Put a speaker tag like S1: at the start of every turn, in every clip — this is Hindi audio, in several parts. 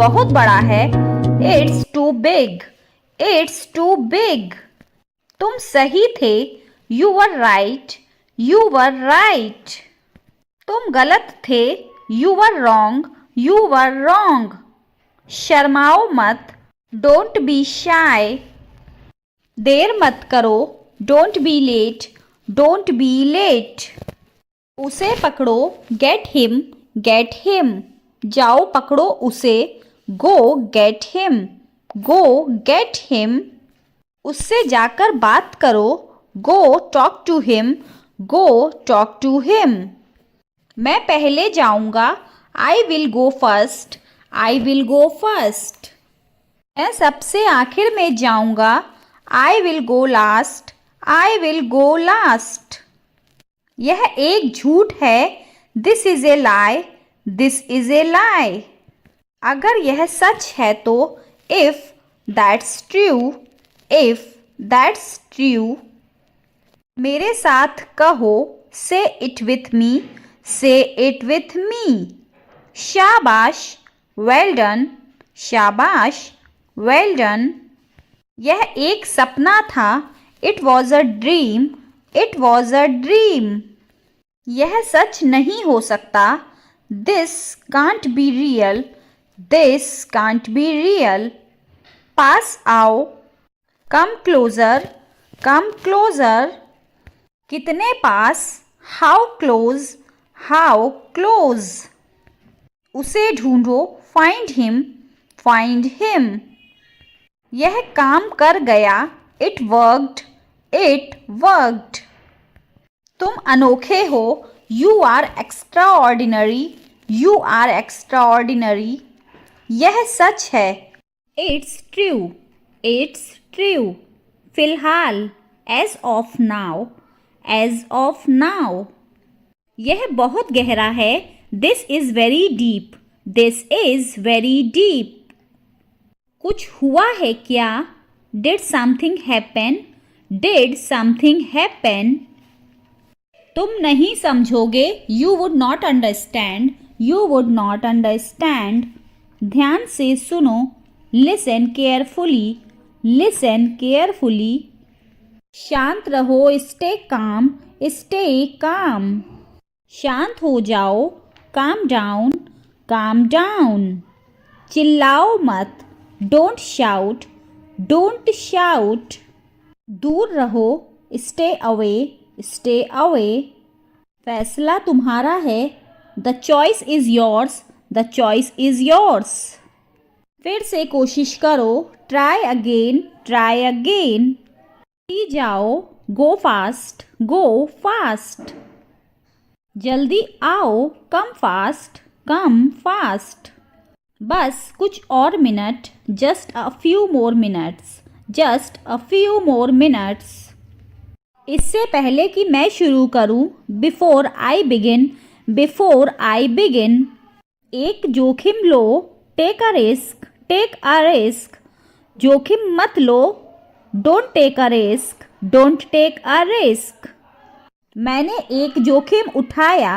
S1: बहुत बड़ा है। It's too big, it's too big. तुम सही थे। You were right, you were right. तुम गलत थे। You were wrong, you were wrong. शर्माओ मत। Don't be shy. देर मत करो। Don't be late, don't be late. उसे पकड़ो। Get him, get him. जाओ पकड़ो उसे। Go get him, go get him. उससे जाकर बात करो। Go talk to him, go talk to him. मैं पहले जाऊंगा। I will go first, I will go first. मैं सबसे आखिर में जाऊंगा। I will go last, I will go last. यह एक झूठ है। This is a lie, this is a lie. अगर यह सच है तो if that's true, if that's true. मेरे साथ कहो। से इट विथ मी, से इट विथ मी। शाबाश, वेल डन, शाबाश, वेल डन। यह एक सपना था। It was a dream, it was a dream. यह सच नहीं हो सकता। This can't be real, this can't be real. पास आओ। Come closer, come closer. कितने पास। How close, how close. उसे ढूंढो। Find him, find him. यह काम कर गया। It worked, it worked. तुम अनोखे हो। You are extraordinary, you are extra ordinary. यह सच है। It's true, it's true. फिलहाल, as of now, as of now. यह बहुत गहरा है। This is very deep, this is very deep. कुछ हुआ है क्या। Did something happen, did something happen. तुम नहीं समझोगे। You would not understand, you would not understand. ध्यान से सुनो। Listen carefully, listen carefully. शांत रहो। Stay calm, stay calm. शांत हो जाओ। काम डाउन, काम डाउन। चिल्लाओ मत। Don't shout, don't shout. दूर रहो। Stay away, stay away. फैसला तुम्हारा है। The choice is yours, the choice is yours. फिर से कोशिश करो। Try again, try again. ही जाओ। Go fast, go fast. जल्दी आओ। Come fast, come fast. बस कुछ और minute. Just a few more minutes, just a few more minutes. इससे पहले कि मैं शुरू करूं। Before I begin, before I begin. एक जोखिम लो। Take a risk, take a risk. जोखिम मत लो। Don't take a risk, don't take a risk. मैंने एक जोखिम उठाया।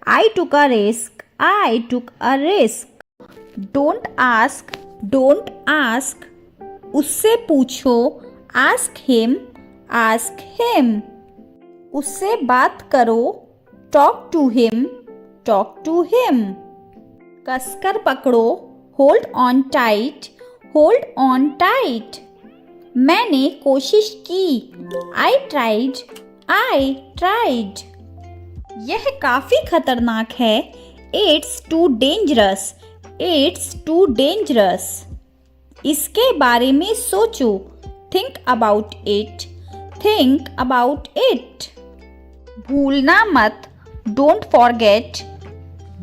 S1: I took a risk, I took a risk. Don't ask, don't ask. उससे पूछो। Ask him, ask him. उससे बात करो। Talk to him, talk to him. कसकर पकड़ो। Hold on tight, hold on tight. मैंने कोशिश की। I tried, I tried. यह काफी खतरनाक है। It's too dangerous, it's too dangerous. इसके बारे में सोचो। Think about it, think about it. भूलना मत। Don't forget,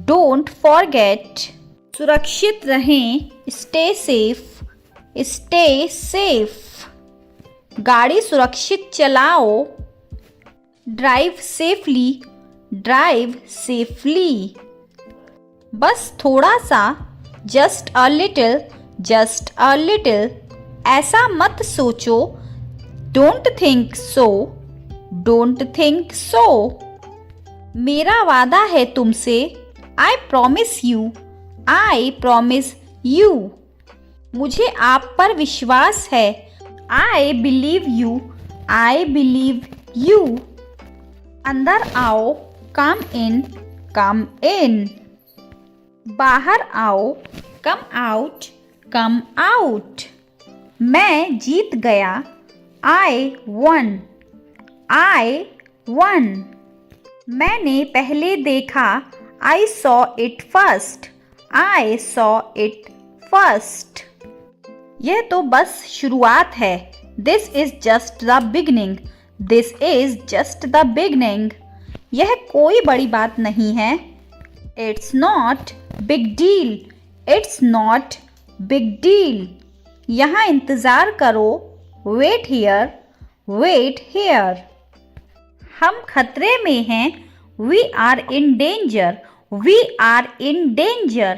S1: don't forget. सुरक्षित रहें। Stay safe, stay safe. गाड़ी सुरक्षित चलाओ। Drive safely, drive safely. बस थोड़ा सा। Just a little, just a little. ऐसा मत सोचो। Don't think so, don't think so. मेरा वादा है तुमसे। I promise you, I promise you. मुझे आप पर विश्वास है. I believe you. I believe you. अंदर आओ. Come in. Come in. बाहर आओ. Come out. Come out. मैं जीत गया. I won. I won. मैंने पहले देखा. I saw it first. I saw it first. यह तो बस शुरुआत है. This is just the beginning. This is just the beginning. यह कोई बड़ी बात नहीं है. It's not big deal. It's not big deal. यहाँ इंतज़ार करो. Wait here. Wait here. हम खतरे में हैं. We are in danger. We are in danger.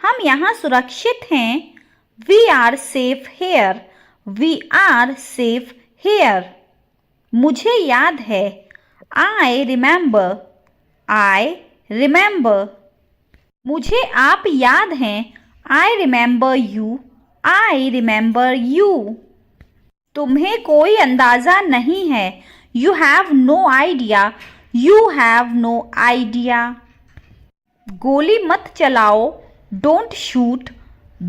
S1: हम यहाँ सुरक्षित हैं. We are safe here. We are safe here. मुझे याद है. I remember. I remember. मुझे आप याद हैं. I remember you. I remember you. तुम्हें कोई अंदाज़ा नहीं है. You have no idea. You have no idea. गोली मत चलाओ. Don't shoot.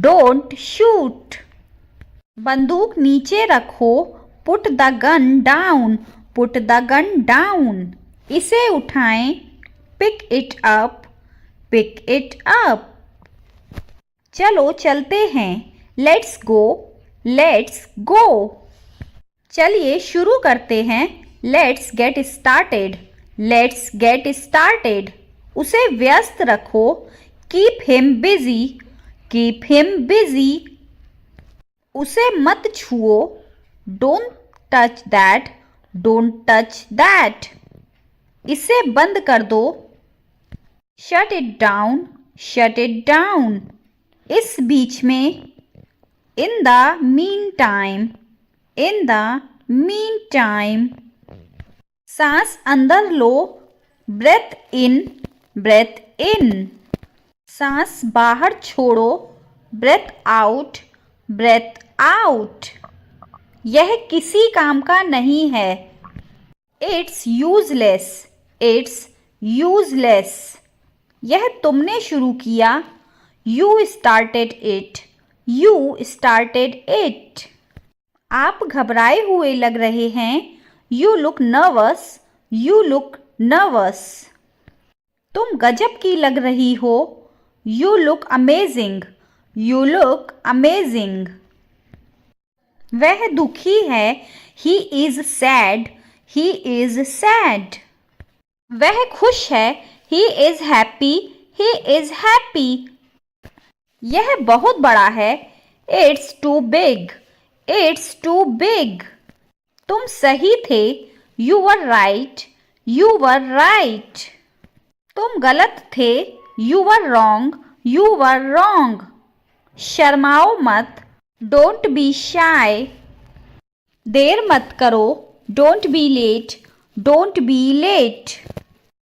S1: Don't shoot. बंदूक नीचे रखो. Put the gun down. Put the gun down. इसे उठाएं. Pick it up. Pick it up. चलो चलते हैं. Let's go. Let's go. चलिए शुरू करते हैं. Let's get started. Let's get started. उसे व्यस्त रखो. Keep him busy. Keep him busy. उसे मत छुओ. Don't touch that. Don't touch that. इसे बंद कर दो. Shut it down. Shut it down. इस बीच में. In the meantime. In the meantime. सांस अंदर लो. Breath in. Breath in. सांस बाहर छोड़ो. Breath out. Breath out. यह किसी काम का नहीं है. It's useless. It's useless. यह तुमने शुरू किया. You started it. You started it. आप घबराए हुए लग रहे हैं. You look nervous. You look nervous. तुम गजब की लग रही हो. You look amazing. You look amazing. वह दुखी है. He is sad. He is sad. वह खुश है. He is happy. He is happy. यह बहुत बड़ा है. It's too big. It's too big. तुम सही थे. You were right. You were right. तुम गलत थे. You were wrong. You were wrong. शर्माओ मत. Don't be shy. देर मत करो. Don't be late. Don't be late.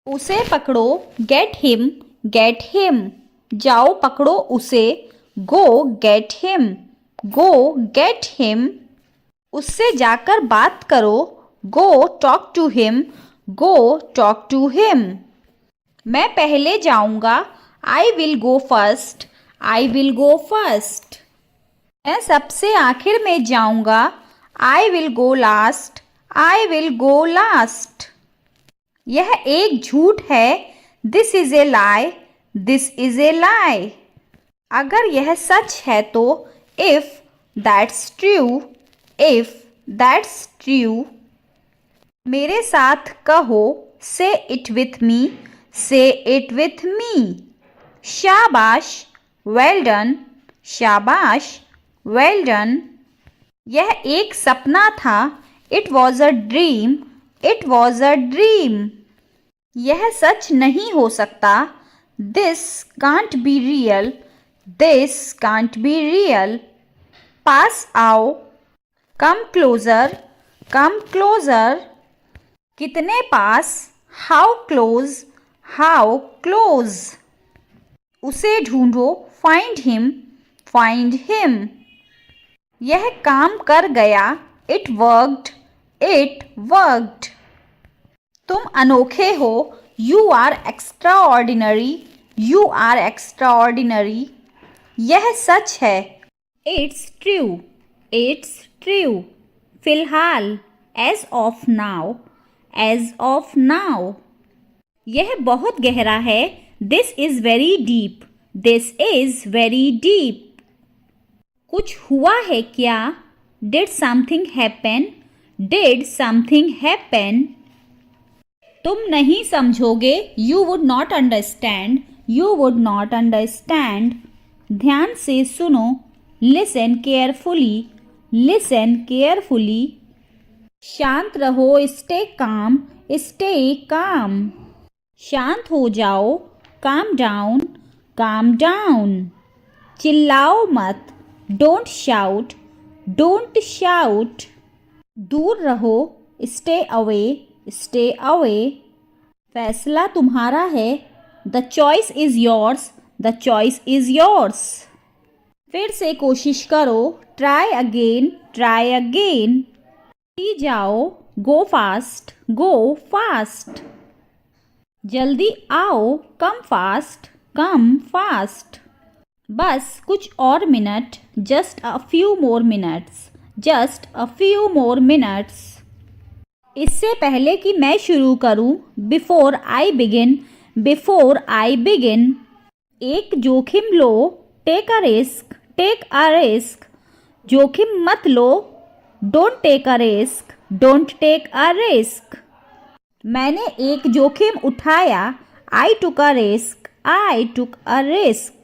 S1: उसे पकड़ो. Get him. Get him. जाओ पकड़ो उसे. Go get him. Go get him. उससे जाकर बात करो. Go talk to him. Go talk to him. मैं पहले जाऊंगा. I will go first. I will go first. मैं सबसे आखिर में जाऊंगा. I will go last. I will go last. यह एक झूठ है. This is a lie. This is a lie. अगर यह सच है तो. If that's true. If that's true. मेरे साथ कहो. Say it with me. Say it with me. शाबाश. Well done. शाबाश. Well done. यह एक सपना था. It was a dream. It was a dream. यह सच नहीं हो सकता. This can't be real. This can't be real. पास आओ. Come closer. Come closer. कितने पास. How close. How close. उसे ढूंढो. Find him. find him. यह काम कर गया. It worked. It worked. तुम अनोखे हो. You are extraordinary. You are extraordinary. यह सच है. It's true. It's true. फिलहाल. As of now. As of now. यह बहुत गहरा है. This is very deep. This is very deep. कुछ हुआ है क्या? Did something happen? Did something happen? तुम नहीं समझोगे. You would not understand. You would not understand. ध्यान से सुनो. Listen carefully. Listen carefully. शांत रहो. Stay calm. Stay calm. शांत हो जाओ. Calm down. Calm down. चिल्लाओ मत. Don't shout. Don't shout. दूर रहो. Stay away. Stay away. फैसला तुम्हारा है. The choice is yours. The choice is yours. फिर से कोशिश करो. Try again. Try again. ही जाओ. Go fast. Go fast. जल्दी आओ. Come fast. Come fast. बस कुछ और minute. Just a few more minutes. Just a few more minutes. इससे पहले कि मैं शुरू करूं. Before I begin. Before I begin. एक जोखिम लो. Take a risk. Take a risk. जोखिम मत लो. Don't take a risk. Don't take a risk. मैंने एक जोखिम उठाया. I took a risk. I took a risk.